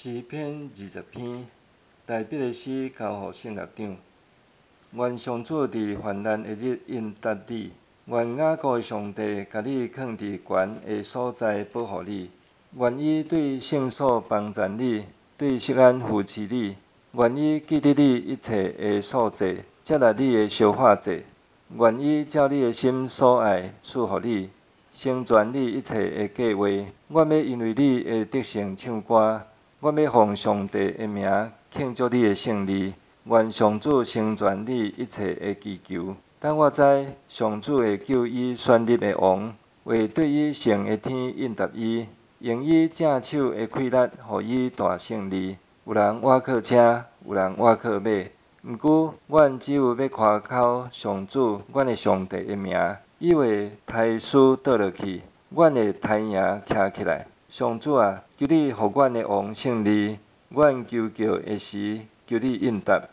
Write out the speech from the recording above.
诗篇20篇，大笔的诗交予圣乐长。愿上主伫患难的日应答你，愿雅各的上帝甲你囥伫悬的所在保护你。愿伊对圣所帮助你，对锡安扶持你。愿伊记得你一切的所做，接纳你的烧化祭。愿伊照你的心所爱赐予你，成全你一切的计划。我要因为你的德行唱歌。我要奉上帝的名庆祝你的胜利，愿上主成全你一切的祈求。但我知上主会救伊选立的王，为对伊圣的天应答伊，用伊正手的气力，予伊大胜利。有人倚靠车，有人倚靠马，毋过阮只有要夸口上主，阮的上帝的名，伊会刣输倒落去，阮会刣赢徛起来。上主啊，求你予阮的王胜利，阮求救的时，求你应答。